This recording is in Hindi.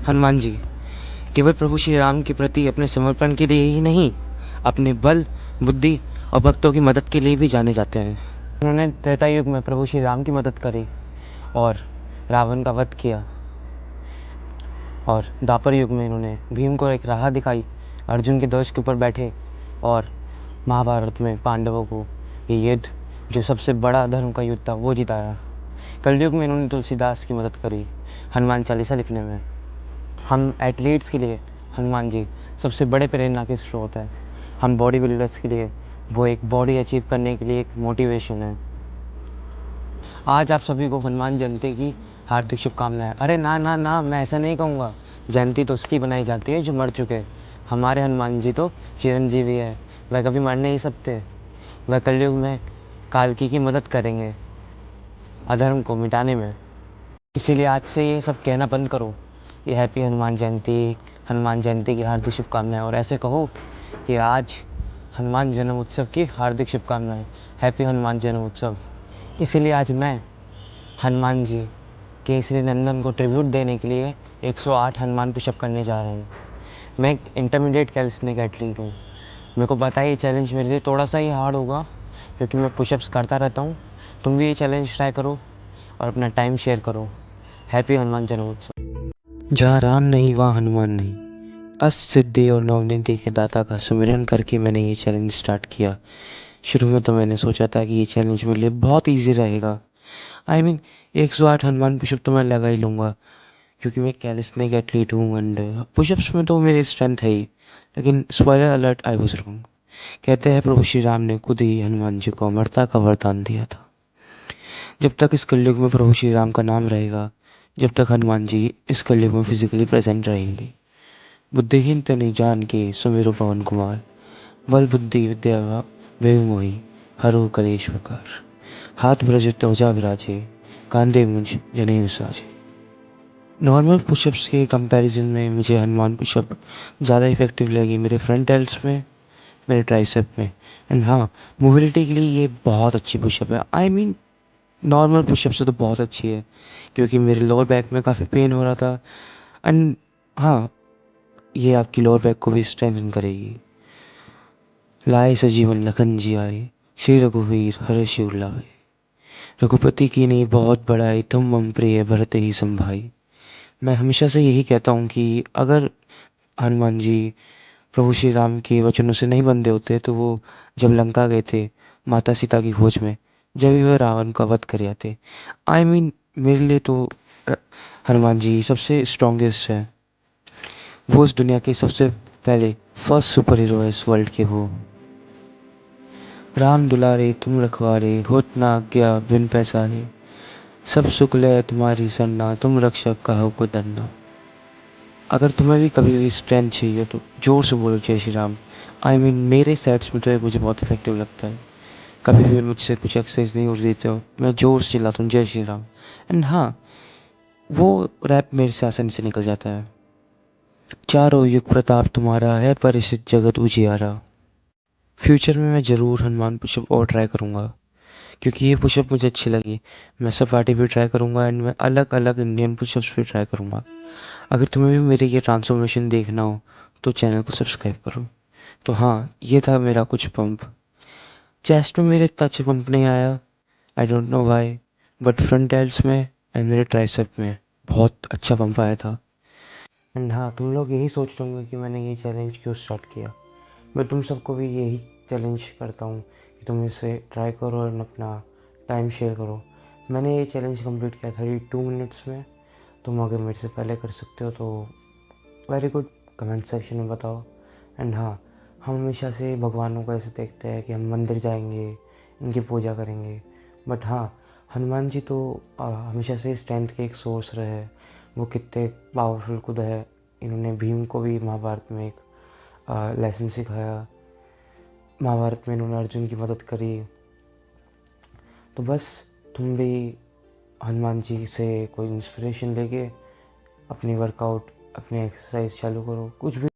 हनुमान जी केवल प्रभु श्री राम के प्रति अपने समर्पण के लिए ही नहीं, अपने बल, बुद्धि और भक्तों की मदद के लिए भी जाने जाते हैं। उन्होंने त्रेता युग में प्रभु श्री राम की मदद करी और रावण का वध किया, और द्वापर युग में इन्होंने भीम को एक राह दिखाई, अर्जुन के ध्वज के ऊपर बैठे और महाभारत में पांडवों को ये युद्ध, जो सबसे बड़ा धर्म का युद्ध था, वो जिताया। कलयुग में इन्होंने तुलसीदास की मदद करी हनुमान चालीसा लिखने में। हम एथलीट्स के लिए हनुमान जी सबसे बड़े प्रेरणा के स्रोत हैं। हम बॉडी बिल्डर्स के लिए वो एक बॉडी अचीव करने के लिए एक मोटिवेशन है। आज आप सभी को हनुमान जयंती की हार्दिक शुभकामनाएं। अरे ना ना ना, मैं ऐसा नहीं कहूँगा। जयंती तो उसकी बनाई जाती है जो मर चुके। हमारे हनुमान जी तो चिरंजीवी है, वह कभी मर नहीं सकते। वह कलयुग में कालकी की मदद करेंगे अधर्म को मिटाने में। इसीलिए आज से ये सब कहना बंद करो कि हैप्पी हनुमान जयंती की हार्दिक शुभकामनाएं, और ऐसे कहो कि आज हनुमान जन्म उत्सव की हार्दिक शुभकामनाएं, हैप्पी हनुमान जन्म उत्सव। इसीलिए आज मैं हनुमान जी केसरी नंदन को ट्रिब्यूट देने के लिए 108 हनुमान पुशअप करने जा रहा हूँ। मैं एक इंटरमीडिएट कैलिस्थेनिक एथलीट हूँ। मेरे को पता है ये चैलेंज मेरे लिए थोड़ा सा ही हार्ड होगा, क्योंकि मैं पुशअप्स करता रहता हूँ। तुम भी ये चैलेंज ट्राई करो और अपना टाइम शेयर करो। हैप्पी हनुमान जन्मोत्सव। जहाँ राम नहीं वहाँ हनुमान नहीं, अष्ट सिद्धि और नवनिधि के दाता का सुमिरन करके मैंने ये चैलेंज स्टार्ट किया। शुरू में तो मैंने सोचा था कि ये चैलेंज मेरे लिए बहुत ईजी रहेगा। आई मीन 108 हनुमान पुशअप तो मैं लगा ही लूँगा, क्योंकि मैं कैलिस्थेनिक एथलीट हूँ एंड पुशअप्स में तो मेरी स्ट्रेंथ है ही। लेकिन spoiler alert, I was wrong. कहते हैं प्रभु श्री राम ने खुद ही हनुमान जी को अमरता का वरदान दिया था। जब तक इस कलयुग में प्रभु श्री राम का नाम रहेगा, जब तक हनुमान जी इस कलयुग में फिजिकली प्रेजेंट रहेंगे, बुद्धिहीन तनि जान के सुमिरो पवन कुमार, बल बुद्धि विद्या विवेक मोहि, हरो कलेश विकार, हाथ ब्रज त्वचा विराजे, कांधे मुझ जनेऊ साजे। नॉर्मल पुशअप्स के कंपैरिजन में मुझे हनुमान पुशअप ज़्यादा इफेक्टिव लगी मेरे फ्रंट एल्स में, मेरे ट्राइसेप में। एंड हाँ, मोबिलिटी के लिए ये बहुत अच्छी पुशअप है। आई मीन नॉर्मल पुशअप से तो बहुत अच्छी है, क्योंकि मेरे लोअर बैक में काफ़ी पेन हो रहा था। एंड हाँ, ये आपकी लोअर बैक को भी स्ट्रेंथन करेगी। लाए सजीवन लखन जी आए, श्री रघुवीर हर्ष उर लाए, रघुपति की नहीं बहुत बड़ाई, तुम मम प्रिय भरत ही संभाई। मैं हमेशा से यही कहता हूँ कि अगर हनुमान जी प्रभु श्री राम के वचनों से नहीं बंधे होते, तो वो जब लंका गए थे माता सीता की खोज में, जब भी वह रावण का वध कर आते। आई मीन मेरे लिए तो अ, हनुमान जी सबसे स्ट्रॉन्गेस्ट है। वो इस दुनिया के सबसे पहले फर्स्ट सुपर हीरो है इस वर्ल्ड के। वो राम दुलारे तुम रखवारे, होत न आज्ञा बिन पैसारे, सब सुख लय तुम्हारी सरना, तुम रक्षक कहो को डरना। अगर तुम्हें भी कभी भी स्ट्रेंथ चाहिए तो जोर से बोलो जय श्री राम। आई मीन मेरे सेट्स में तो ये मुझे बहुत इफेक्टिव लगता है। कभी भी मुझसे कुछ एक्सरसाइज नहीं हो देते हो, मैं जोर से चिल्लाता हूँ जय श्री राम। एंड हाँ, वो रैप मेरे से आसानी से निकल जाता है। चारों युग प्रताप तुम्हारा है, परिसिद्ध जगत उजियारा। फ्यूचर में मैं ज़रूर हनुमान पुशअप और ट्राई करूँगा, क्योंकि ये पुशअप मुझे अच्छी लगी। मैं सपाटी भी ट्राई करूँगा एंड मैं अलग अलग इंडियन पुशअप्स भी ट्राई करूँगा। अगर तुम्हें भी मेरी ये ट्रांसफॉर्मेशन देखना हो तो चैनल को सब्सक्राइब करो। तो हाँ, ये था मेरा कुछ पंप। चेस्ट में मेरे इतना अच्छा पंप नहीं आया, I don't know why, but front else में एंड मेरे ट्राइसेप में बहुत अच्छा पंप आया था। एंड हाँ, तुम लोग यही सोच रहे होंगे कि मैंने ये चैलेंज क्यों स्टार्ट किया। मैं तुम सबको भी यही चैलेंज करता हूँ कि तुम इसे ट्राई करो और अपना टाइम शेयर करो। मैंने ये चैलेंज कंप्लीट किया 32 मिनट्स में। तुम अगर मेरे से पहले कर सकते हो तो वेरी गुड, कमेंट सेक्शन में बताओ। एंड हाँ, हम हमेशा से भगवानों को ऐसे देखते हैं कि हम मंदिर जाएंगे, इनकी पूजा करेंगे, बट हाँ, हनुमान जी तो हमेशा से स्ट्रेंथ के एक सोर्स रहे हैं। वो कितने पावरफुल खुद है। इन्होंने भीम को भी महाभारत में एक लेसन सिखाया। महाभारत में इन्होंने अर्जुन की मदद करी। तो बस तुम भी हनुमान जी से कोई इंस्पिरेशन लेके अपनी वर्कआउट, अपनी एक्सरसाइज चालू करो। कुछ भी